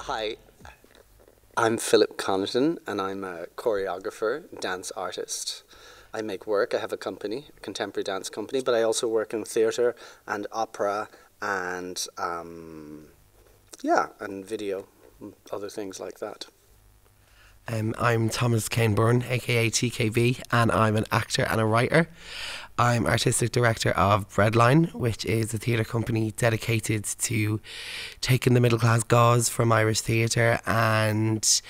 Hi, I'm Philip Connaughton, and I'm a choreographer, dance artist. I make work. I have a company, a contemporary dance company, but I also work in theatre and opera and and video, other things like that. I'm Thommas Byrne, aka TKB, and I'm an actor and a writer. I'm artistic director of Breadline, which is a theatre company dedicated to taking the middle class gauze from Irish theatre and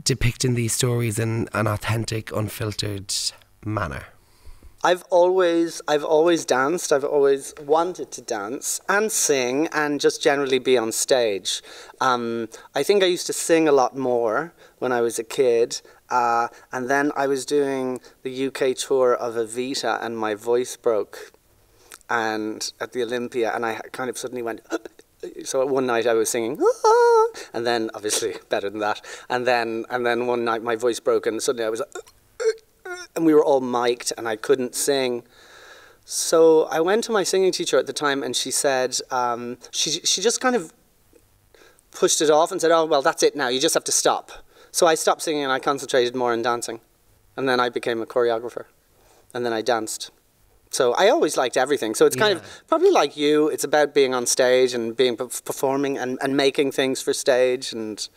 depicting these stories in an authentic, unfiltered manner. I've always danced. I've always wanted to dance and sing and just generally be on stage. I think I used to sing a lot more when I was a kid. And then I was doing the UK tour of Evita and my voice broke and at the Olympia, and I kind of suddenly went so one night I was singing and then obviously better than that, and then one night my voice broke and suddenly I was and we were all mic'd and I couldn't sing. So I went to my singing teacher at the time, and she said she just kind of pushed it off and said, oh well, that's it now, you just have to stop. So I stopped singing and I concentrated more on dancing. And then I became a choreographer. And then I danced. So I always liked everything. So it's kind of probably like you. It's about being on stage and being performing and making things for stage. And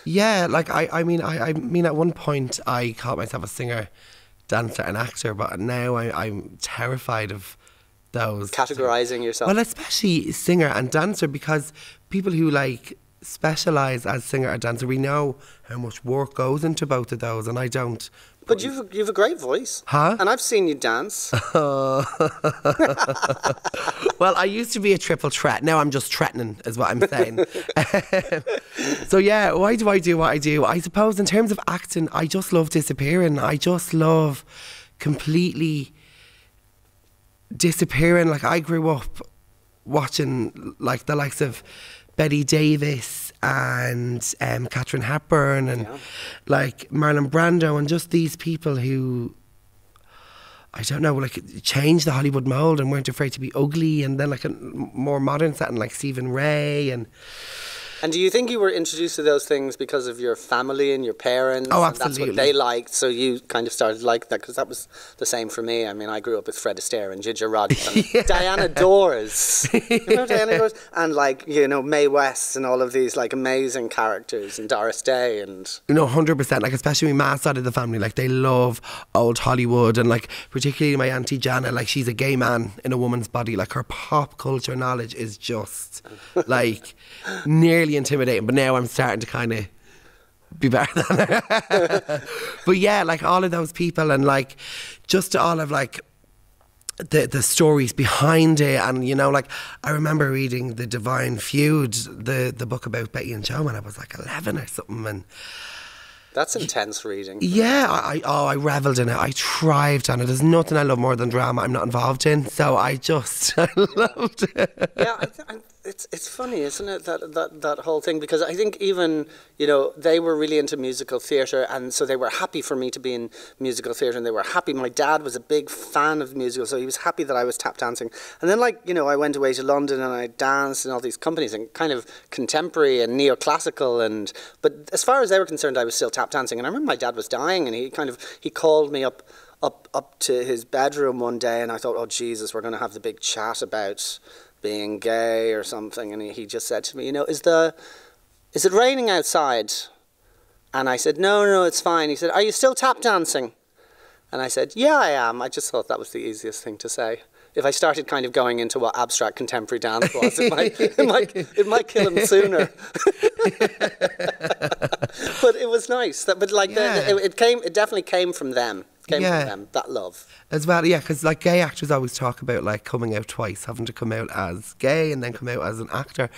yeah, like I mean at one point I called myself a singer, dancer and actor, but now I'm terrified of those. Categorising yourself. Well, especially singer and dancer, because people who like specialise as singer or dancer, we know how much work goes into both of those, and I don't. But you've a great voice. Huh? And I've seen you dance. Well, I used to be a triple threat. Now I'm just threatening, is what I'm saying. So yeah, why do I do what I do? I suppose in terms of acting, I just love disappearing. I just love completely disappearing. Like, I grew up watching like the likes of Betty Davis and Catherine Hepburn and like Marlon Brando, and just these people who, I don't know, like changed the Hollywood mould and weren't afraid to be ugly, and then like a more modern setting like Stephen Ray. And do you think you were introduced to those things because of your family and your parents? Oh, absolutely. And that's what they liked, so you kind of started like that, because that was the same for me. I mean, I grew up with Fred Astaire and Ginger Rogers and Diana Dors. You know Diana Dors? And like, you know, Mae West and all of these like amazing characters, and Doris Day and... You know, 100%, like especially my side of the family, like they love old Hollywood, and like particularly my auntie Jana, like she's a gay man in a woman's body. Like her pop culture knowledge is just like nearly intimidating, but now I'm starting to kind of be better than her. But yeah, like all of those people, and like just all of like the stories behind it. And you know, like I remember reading The Divine Feud, the book about Betty and Joe, when I was like 11 or something, and that's intense reading. Yeah, I revelled in it. I thrived on it. There's nothing I love more than drama I'm not involved in. So I loved it. Yeah, it's funny, isn't it, that whole thing? Because I think even, you know, they were really into musical theatre, and so they were happy for me to be in musical theatre, and they were happy. My dad was a big fan of musical, so he was happy that I was tap dancing. And then, like, you know, I went away to London and I danced in all these companies, and kind of contemporary and neoclassical, but as far as they were concerned, I was still tap dancing. And I remember my dad was dying, and he called me up to his bedroom one day, and I thought, oh Jesus, we're going to have the big chat about being gay or something. And he just said to me, you know, is it raining outside? And I said, no, it's fine. He said, are you still tap dancing? And I said, yeah, I am. I just thought that was the easiest thing to say. If I started kind of going into what abstract contemporary dance was, it might kill him sooner. But it was nice. It definitely came from them. From them, that love. As well, yeah, because like gay actors always talk about like coming out twice, having to come out as gay and then come out as an actor.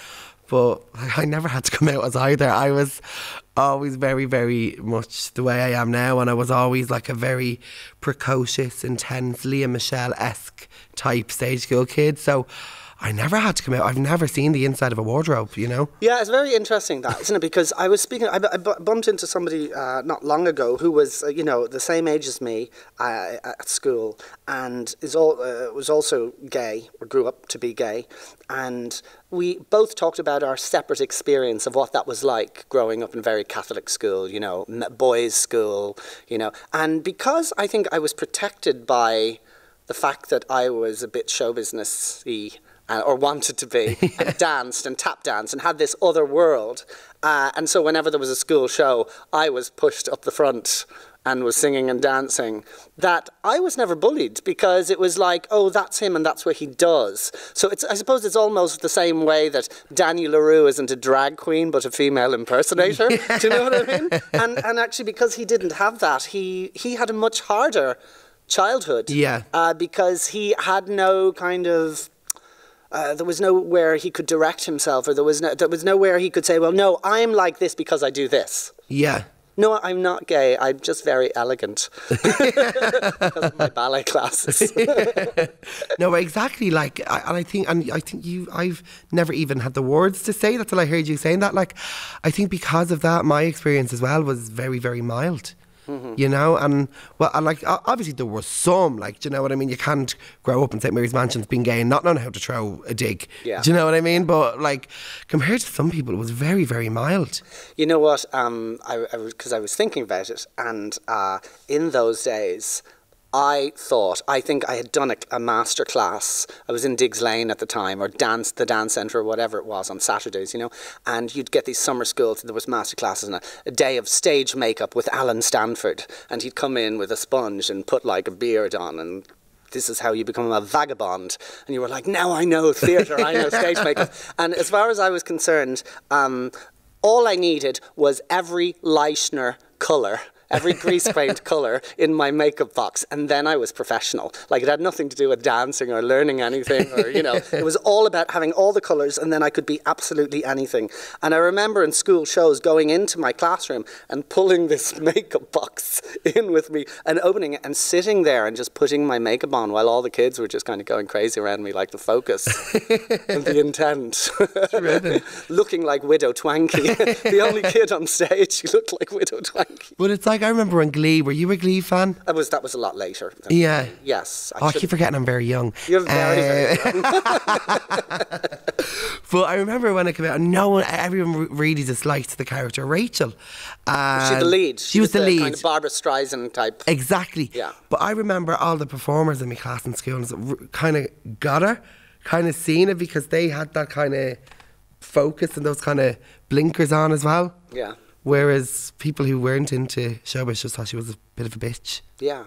But I never had to come out as either. I was always very, very much the way I am now, and I was always like a very precocious, intense, Leah Michelle-esque type stage school kid. So I never had to come out. I've never seen the inside of a wardrobe, you know? Yeah, it's very interesting that, isn't it? Because I bumped into somebody not long ago who was, the same age as me at school, and was also gay, or grew up to be gay, and we both talked about our separate experience of what that was like growing up in a very Catholic school, boys' school, and because I think I was protected by the fact that I was a bit show business-y, or wanted to be, and danced and tap danced and had this other world. And so whenever there was a school show, I was pushed up the front and was singing and dancing, that I was never bullied, because it was like, oh, that's him and that's what he does. So I suppose it's almost the same way that Danny LaRue isn't a drag queen but a female impersonator. Do you know what I mean? And actually, because he didn't have that, he had a much harder childhood. Yeah. Because he had no kind of... there was nowhere he could direct himself, or there was nowhere he could say, well, no, I'm like this because I do this. Yeah. No, I'm not gay. I'm just very elegant because of my ballet classes. No, exactly. I think I've never even had the words to say that till I heard you saying that. Like, I think because of that, my experience as well was very, very mild. And obviously there was some, do you know what I mean? You can't grow up in St Mary's Mansions being gay and not knowing how to throw a dig. Yeah. Do you know what I mean? But compared to some people, it was very, very mild. You know what? Because I was thinking about it, and in those days, I think I had done a master class. I was in Diggs Lane at the time, or the dance centre, or whatever it was, on Saturdays, and you'd get these summer schools, there was master classes, and a day of stage makeup with Alan Stanford, and he'd come in with a sponge and put a beard on, and this is how you become a vagabond. And you were like, now I know theatre, I know stage makeup. And as far as I was concerned, all I needed was every Leichner colour, every grease paint colour in my makeup box, and then I was professional. It had nothing to do with dancing or learning anything, or it was all about having all the colours, and then I could be absolutely anything. And I remember in school shows going into my classroom and pulling this makeup box in with me and opening it and sitting there and just putting my makeup on while all the kids were just kind of going crazy around me, like the focus and the intent. Looking like Widow Twankey. The only kid on stage who looked like Widow Twankey. But it's I remember on Glee. Were you a Glee fan? That was a lot later. Yeah. Yes. I keep forgetting I'm very young. You're very young. But I remember when it came out, everyone really disliked the character Rachel. Was she the lead? She was the lead. Kind of Barbara Streisand type. Exactly. Yeah. But I remember all the performers in my class in school kind of got her, kind of seen it, because they had that kind of focus and those kind of blinkers on as well. Yeah. Whereas people who weren't into showbiz just thought she was a bit of a bitch. Yeah.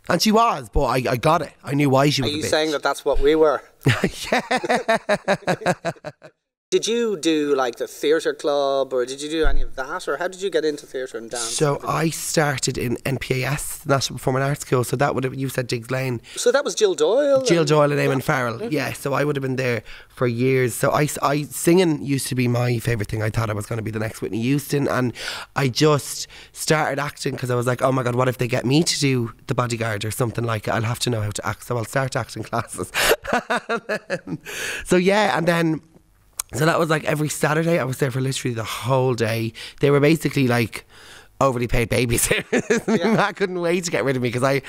And she was, but I got it. I knew why she was a bitch. Are you saying that that's what we were? Yeah. Did you do the theatre club, or did you do any of that, or how did you get into theatre and dance? So I started in NPAS, the National Performing Arts School. So that would have, you said Diggs Lane. So that was Jill Doyle? Jill Doyle and Eamon Farrell. Mm-hmm. Yeah, so I would have been there for years. So I singing used to be my favourite thing. I thought I was going to be the next Whitney Houston, and I just started acting because I was like, oh my God, what if they get me to do The Bodyguard or something like it? I'll have to know how to act, so I'll start acting classes. So that was every Saturday. I was there for literally the whole day. They were basically overly paid babysitters. Yeah. I couldn't wait to get rid of me because I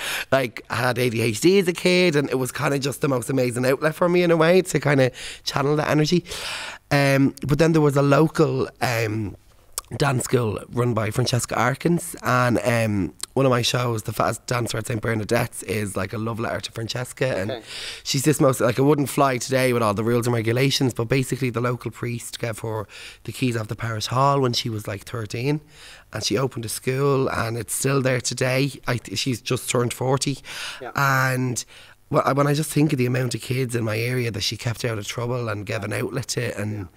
had ADHD as a kid, and it was kind of just the most amazing outlet for me in a way to kind of channel that energy. But then there was a local dance school run by Francesca Arkins, and one of my shows, the Fattest dancer at St Bernadette, is a love letter to Francesca. And she's this most it wouldn't fly today with all the rules and regulations, but basically the local priest gave her the keys of the parish hall when she was 13, and she opened a school, and it's still there today. She's just turned 40. Yeah. And when I just think of the amount of kids in my area that she kept out of trouble and gave an outlet to, and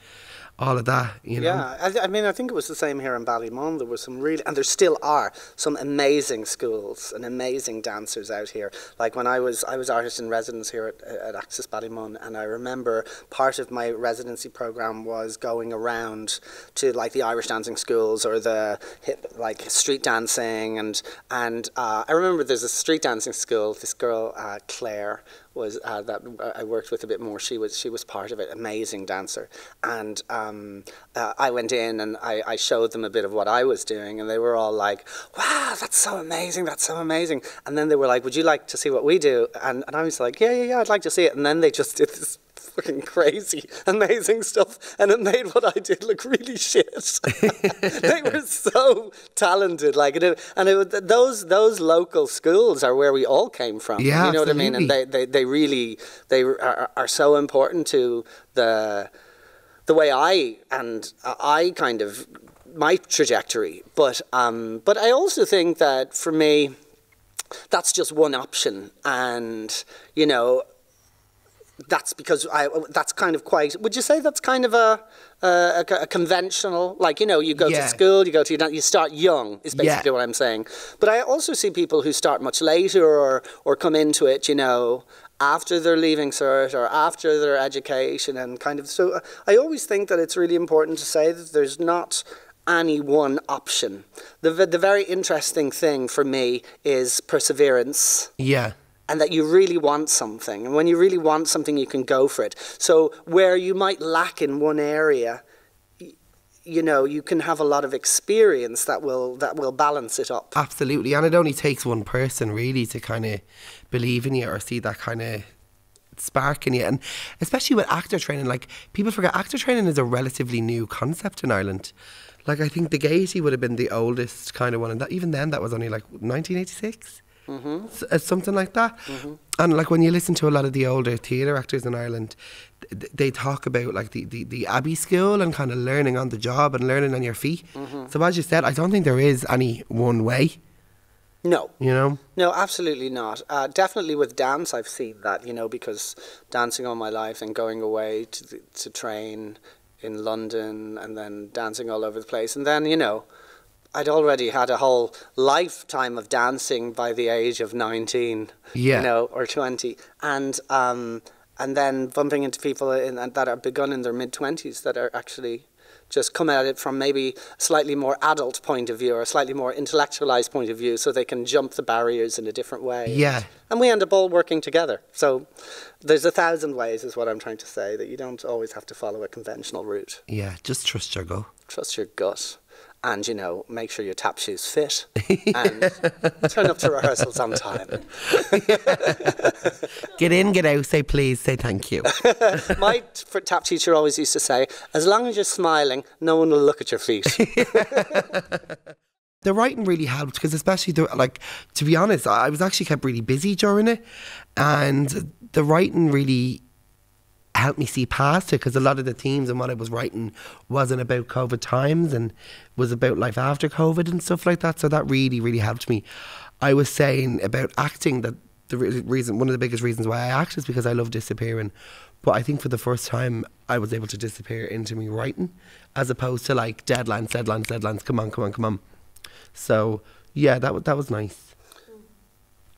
all of that, you know. Yeah, I think it was the same here in Ballymun. There were some really, and there still are, some amazing schools and amazing dancers out here. When I was artist in residence here at Access Ballymun, and I remember part of my residency program was going around to the Irish dancing schools or the hip, street dancing, and I remember there's a street dancing school. This girl Claire that I worked with a bit more. She was part of it. Amazing dancer, and I went in and I showed them a bit of what I was doing, and they were all like, "Wow, that's so amazing! That's so amazing!" And then they were like, "Would you like to see what we do?" And I was like, "Yeah, I'd like to see it." And then they just did this fucking crazy, amazing stuff, and it made what I did look really shit. They were so talented, like, those local schools are where we all came from. Yeah, you know absolutely. what I mean? And they really are so important to the way I kind of my trajectory. But I also think that for me, that's just one option, and you know. That's because that's kind of quite. Would you say that's kind of a conventional? Like, you know, you go to school, you start young. Is basically what I'm saying. But I also see people who start much later or come into it, you know, after their leaving cert or after their education, and kind of. So I always think that it's really important to say that there's not any one option. The very interesting thing for me is perseverance. Yeah. And that you really want something. And when you really want something, you can go for it. So where you might lack in one area, you know, you can have a lot of experience that will balance it up. Absolutely. And it only takes one person really to kind of believe in you or see that kind of spark in you. And especially with actor training, like, people forget actor training is a relatively new concept in Ireland. Like, I think the Gaiety would have been the oldest kind of one, and that, even then that was only like 1986. Something like that. And like, when you listen to a lot of the older theatre actors in Ireland, they talk about like the Abbey school and kind of learning on the job and learning on your feet. So as you said, I don't think there is any one way. No. You know? No, absolutely not. Definitely with dance I've seen that, you know, because dancing all my life and going away to train in London and then dancing all over the place, and then, you know, I'd already had a whole lifetime of dancing by the age of 19, you know, or 20, and then bumping into people that are begun in their mid-20s that are actually just come at it from maybe a slightly more adult point of view or a slightly more intellectualized point of view, so they can jump the barriers in a different way. Yeah. And we end up all working together. So there's 1,000 ways, is what I'm trying to say, that you don't always have to follow a conventional route. Yeah, just trust your gut. Trust your gut. And, you know, make sure your tap shoes fit and turn up to rehearsals on time. Get in, get out, say please, say thank you. My tap teacher always used to say, as long as you're smiling, no one will look at your feet. The writing really helped, because especially, to be honest, I was actually kept really busy during it, and the writing really helped me see past it, because a lot of the themes and what I was writing wasn't about COVID times and was about life after COVID and stuff like that. So that really, really helped me. I was saying about acting that one of the biggest reasons why I act is because I love disappearing. But I think for the first time I was able to disappear into me writing, as opposed to like deadlines, come on. So yeah, that was nice.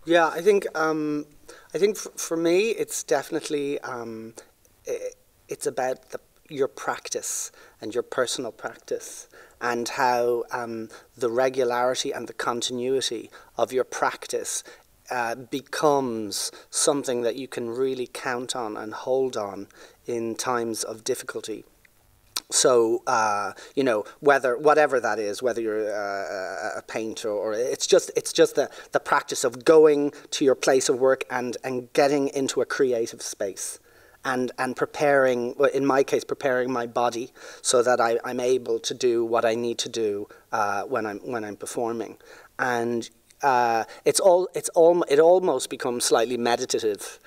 Yeah, I think for me it's definitely it's about your practice and your personal practice, and how the regularity and the continuity of your practice becomes something that you can really count on and hold on in times of difficulty. So, you know, whatever that is, whether you're a painter or it's just the practice of going to your place of work and getting into a creative space. And preparing, in my case, preparing my body so that I'm able to do what I need to do when I'm performing, and it almost becomes slightly meditative,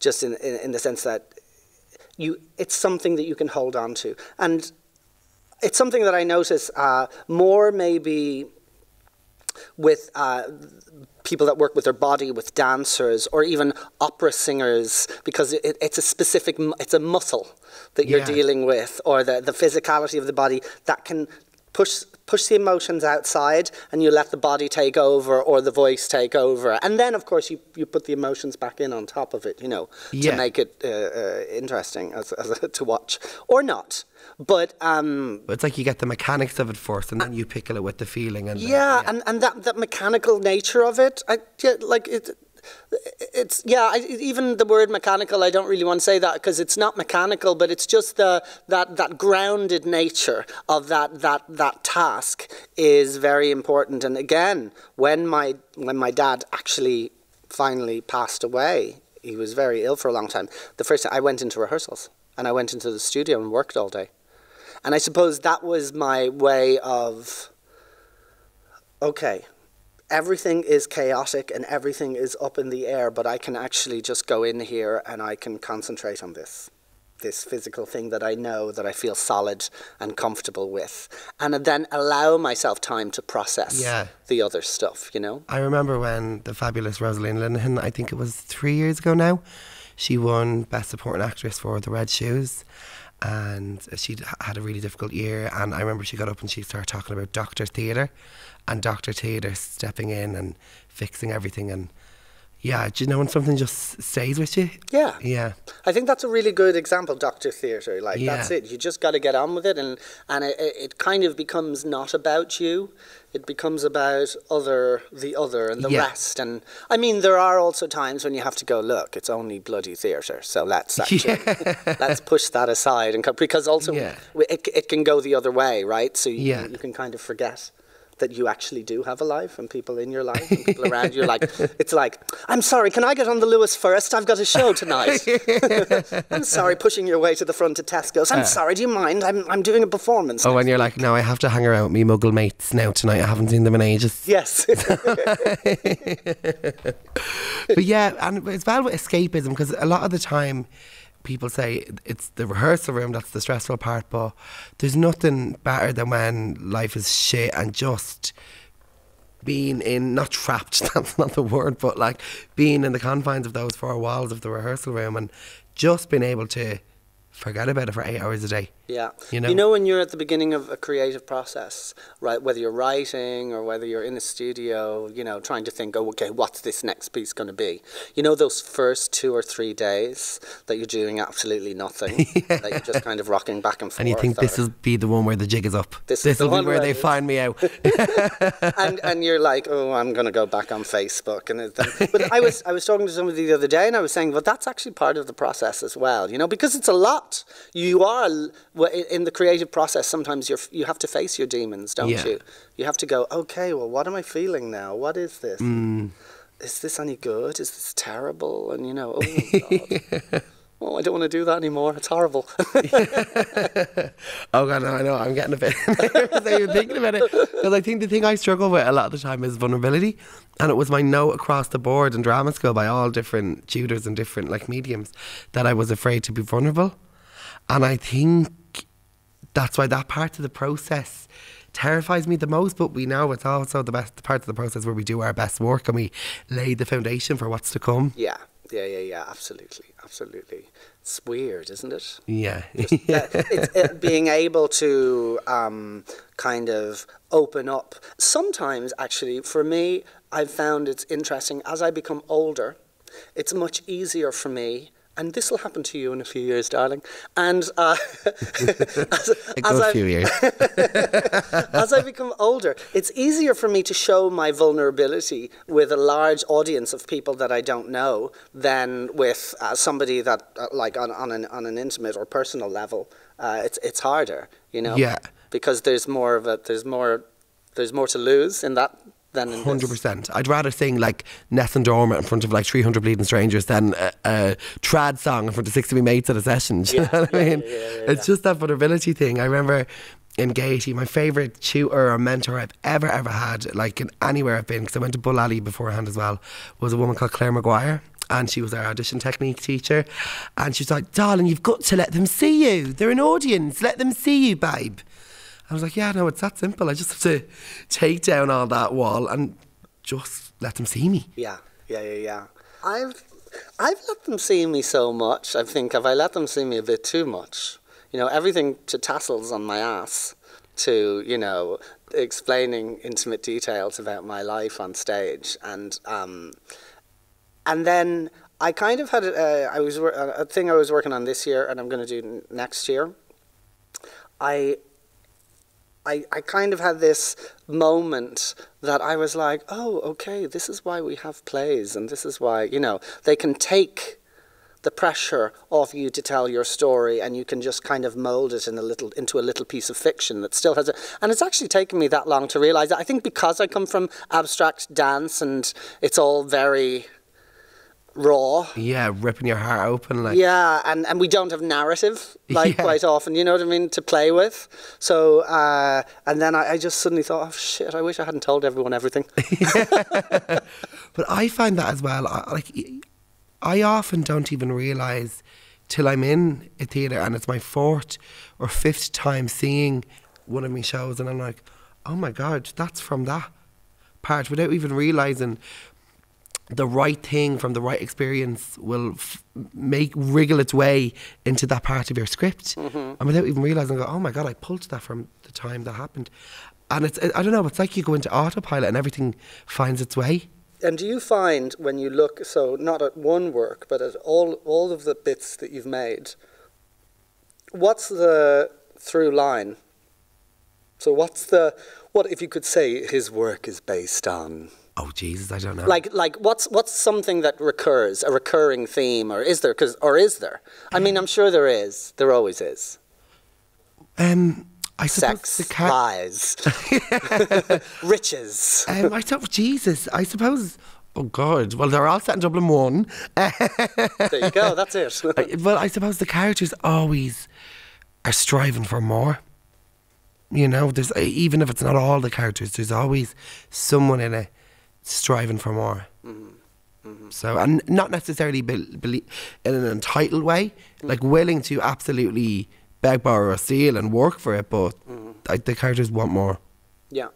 just in the sense that it's something that you can hold on to, and it's something that I notice more maybe with people that work with their body, with dancers, or even opera singers, because it's a muscle that you're dealing with, or the physicality of the body that can push the emotions outside, and you let the body take over or the voice take over, and then of course you put the emotions back in on top of it, you know, to make it interesting as to watch or not. But it's like you get the mechanics of it first, and then you pickle it with the feeling. And and that mechanical nature of it, it's, yeah, even the word mechanical, I don't really want to say that because it's not mechanical, but it's just that grounded nature of that task is very important. And again, when my dad actually finally passed away, he was very ill for a long time. The first time I went into rehearsals and I went into the studio and worked all day. And I suppose that was my way of, okay, everything is chaotic and everything is up in the air, but I can actually just go in here and I can concentrate on this physical thing that I know, that I feel solid and comfortable with, and then allow myself time to process the other stuff, you know? I remember when the fabulous Rosaleen Linehan, I think it was 3 years ago now, she won Best Supporting Actress for The Red Shoes, and she had a really difficult year, and I remember she got up and she started talking about Dr. Theatre, and Dr. Theatre stepping in and fixing everything. And yeah, do you know when something just stays with you? Yeah. I think that's a really good example, Dr. Theatre. Like, that's it. You just got to get on with it, and it kind of becomes not about you. It becomes about the other and the rest. And I mean, there are also times when you have to go, look, it's only bloody theatre, so let's actually let's push that aside, and because also it can go the other way, right? So you can kind of forget that you actually do have a life and people in your life and people around you. Like, it's like, I'm sorry, can I get on the Lewis first? I've got a show tonight. I'm sorry, pushing your way to the front of Tesco's. I'm sorry, do you mind? I'm doing a performance. Oh, and you're like, no, I have to hang around with me muggle mates now tonight. I haven't seen them in ages. Yes. But yeah, and it's bad with escapism because a lot of the time people say it's the rehearsal room that's the stressful part, but there's nothing better than when life is shit and just being in, not trapped, that's not the word, but like being in the confines of those four walls of the rehearsal room and just being able to forget about it for 8 hours a day. Yeah. You know when you're at the beginning of a creative process, right, whether you're writing or whether you're in a studio, you know, trying to think, oh, okay, what's this next piece going to be? You know, those first 2 or 3 days that you're doing absolutely nothing, that you're just kind of rocking back and forth. And you think this will be the one where the jig is up. This will be where they find me out. and you're like, oh, I'm going to go back on Facebook. But I was talking to somebody the other day and I was saying, well, that's actually part of the process as well, you know, because it's a lot. You are... in the creative process, sometimes you have to face your demons, don't you? You have to go, okay, well, what am I feeling now? What is this? Is this any good? Is this terrible? And, you know, oh, God. Oh, I don't want to do that anymore. It's horrible. Oh, God, no, I know. I'm getting a bit even thinking about it. Because I think the thing I struggle with a lot of the time is vulnerability. And it was my note across the board in drama school by all different tutors and different like mediums that I was afraid to be vulnerable. And I think that's why that part of the process terrifies me the most, but we know it's also the best part of the process where we do our best work and we lay the foundation for what's to come. Yeah, absolutely. It's weird, isn't it? Yeah. It's being able to kind of open up. Sometimes, actually, for me, I've found it's interesting, as I become older, it's much easier for me. And this will happen to you in a few years, darling. And few years. As I become older, it's easier for me to show my vulnerability with a large audience of people that I don't know than with somebody that, like, on an intimate or personal level. It's harder, you know. Yeah. Because there's more to lose in that. 100%. I'd rather sing like Ness and Dorma in front of like 300 bleeding strangers than a trad song in front of 60 of my mates at a session. Do you know what I mean? It's just that vulnerability thing. I remember in Gaiety, my favourite tutor or mentor I've ever had, like in anywhere I've been, because I went to Bull Alley beforehand as well, was a woman called Claire Maguire. And she was our audition technique teacher. And she was like, darling, you've got to let them see you. They're an audience. Let them see you, babe. I was like, yeah, no, it's that simple. I just have to take down all that wall and just let them see me. Yeah. I've let them see me so much. I think have I let them see me a bit too much? You know, everything to tassels on my ass to, you know, explaining intimate details about my life on stage. And then I kind of had a thing I was working on this year and I'm going to do next year. I kind of had this moment that I was like, oh, okay, this is why we have plays, and this is why, you know, they can take the pressure off you to tell your story, and you can just kind of mold it into a little piece of fiction that still has and it's actually taken me that long to realize that. I think because I come from abstract dance and it's all very raw. Yeah, ripping your heart open. Like. Yeah, and we don't have narrative, like, quite often, you know what I mean, to play with. So, and then I just suddenly thought, oh, shit, I wish I hadn't told everyone everything. But I find that as well, I often don't even realise till I'm in a theatre and it's my 4th or 5th time seeing one of my shows, and I'm like, oh my God, that's from that part, without even realising the right thing from the right experience will wriggle its way into that part of your script. And without even realising, I go, oh my God, I pulled that from the time that happened. And I don't know, it's like you go into autopilot and everything finds its way. And do you find when you look, so not at one work, but at all of the bits that you've made, what's the through line? So what if you could say his work is based on? Oh Jesus, I don't know. Like what's something that recurs, a recurring theme, or is there? Is there? I mean, I'm sure there is. There always is. I suppose sex, lies, riches. I suppose. Oh God! Well, they're all set in Dublin 1. There you go. That's it. Well, I suppose the characters always are striving for more. You know, there's even if it's not all the characters, there's always someone in it striving for more. So, and not necessarily in an entitled way, like willing to absolutely beg, borrow or steal and work for it, but the characters want more. Yeah.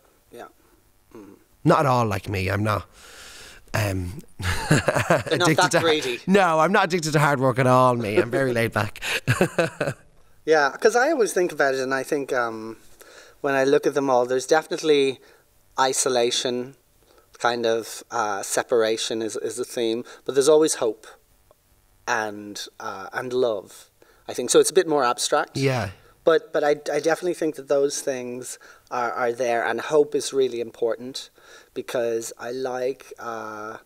Not at all like me. I'm not not addicted that greedy. No, I'm not addicted to hard work at all, me. I'm very laid back. Yeah, because I always think about it, and I think when I look at them all, there's definitely isolation, kind of separation is a theme, but there's always hope and love, I think. So it's a bit more abstract. Yeah. But I definitely think that those things are there, and hope is really important, because I like, I'm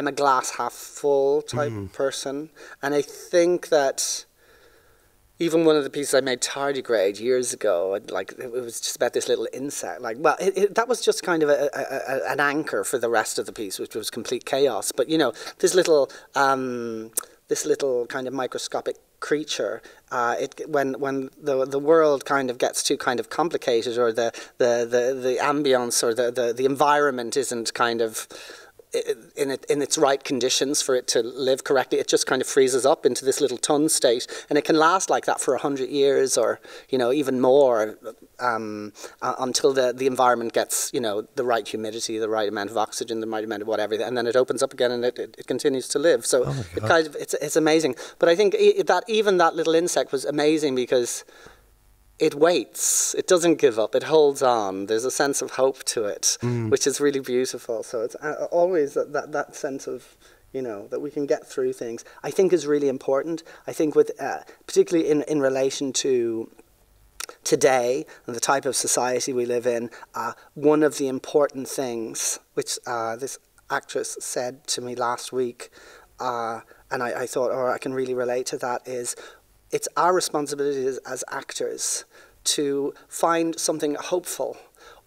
a glass half full type person, and I think that even one of the pieces I made tardigrade years ago, like it was just about this little insect. Like, well, that was just kind of an anchor for the rest of the piece, which was complete chaos. But you know, this little kind of microscopic creature, when the world kind of gets too kind of complicated, or the ambience or the environment isn't kind of in its right conditions for it to live correctly, it just kind of freezes up into this little ton state, and it can last like that for 100 years, or you know, even more, until the environment gets, you know, the right humidity, the right amount of oxygen, the right amount of whatever, and then it opens up again and it continues to live. So it kind of it's amazing. But I think that even that little insect was amazing because it waits. It doesn't give up. It holds on. There's a sense of hope to it, which is really beautiful. So it's always that sense of, you know, that we can get through things, I think is really important. I think with particularly in relation to today and the type of society we live in, one of the important things, which this actress said to me last week, and I thought, I can really relate to that, is it's our responsibility as actors to find something hopeful,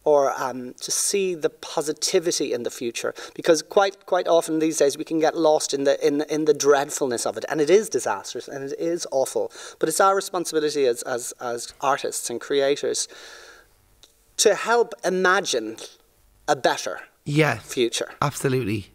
or to see the positivity in the future, because quite often these days we can get lost in the dreadfulness of it, and it is disastrous and it is awful. But it's our responsibility as artists and creators to help imagine a better future. Absolutely.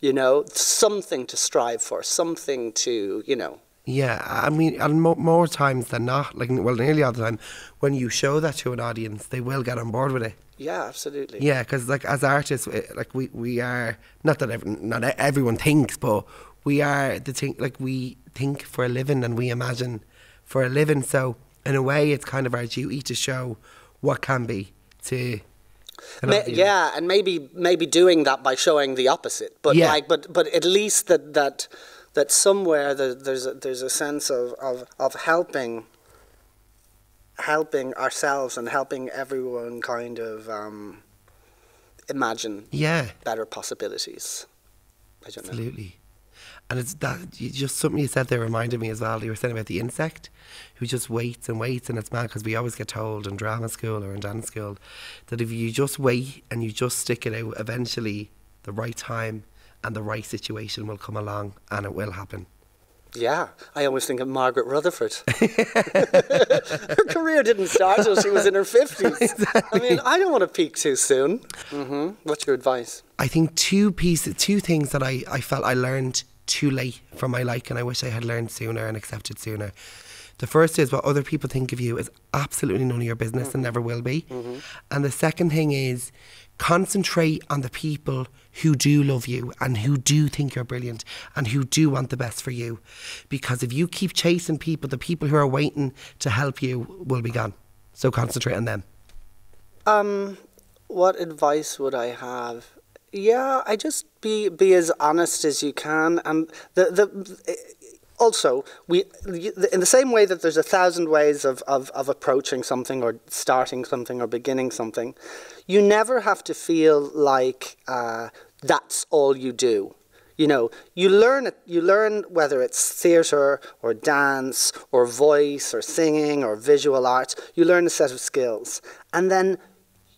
You know, something to strive for, something to, you know. Yeah, I mean, and more times than not, like, well, nearly all the time, when you show that to an audience, they will get on board with it. Yeah, absolutely. Yeah, because like as artists, like we are, not that not everyone thinks, but we are the thing. Like, we think for a living and we imagine for a living. So in a way, it's kind of our duty to show what can be to. Yeah, and maybe doing that by showing the opposite. But but at least that somewhere there's a sense of helping helping ourselves and helping everyone kind of imagine better possibilities. I don't know. Absolutely. And it's that, just something you said there reminded me as well. You were saying about the insect who just waits and waits, and it's mad because we always get told in drama school or in dance school that if you just wait and you just stick it out, eventually the right time and the right situation will come along and it will happen. Yeah, I always think of Margaret Rutherford. Her career didn't start until she was in her 50s. Exactly. I mean, I don't want to peak too soon. What's your advice? I think two things that I felt I learned too late from my life, and I wish I had learned sooner and accepted sooner. The first is what other people think of you is absolutely none of your business and never will be. And the second thing is concentrate on the people who do love you and who do think you're brilliant and who do want the best for you. Because if you keep chasing people, the people who are waiting to help you will be gone. So concentrate on them. What advice would I have? Yeah, I just be as honest as you can, and also in the same way that there's 1,000 ways of approaching something or starting something or beginning something, you never have to feel like that's all you do. You know, you learn whether it's theatre or dance or voice or singing or visual art. You learn a set of skills, and then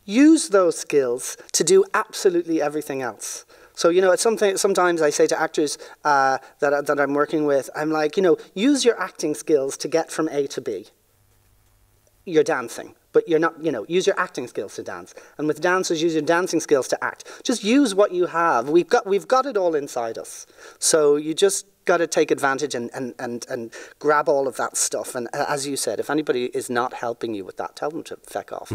use those skills to do absolutely everything else. So, you know, it's something. Sometimes I say to actors that I'm working with, I'm like, you know, use your acting skills to get from A to B. You're dancing, but you're not, you know, use your acting skills to dance. And with dancers, use your dancing skills to act. Just use what you have. We've got it all inside us. So you just got to take advantage and grab all of that stuff. And as you said, if anybody is not helping you with that, tell them to feck off.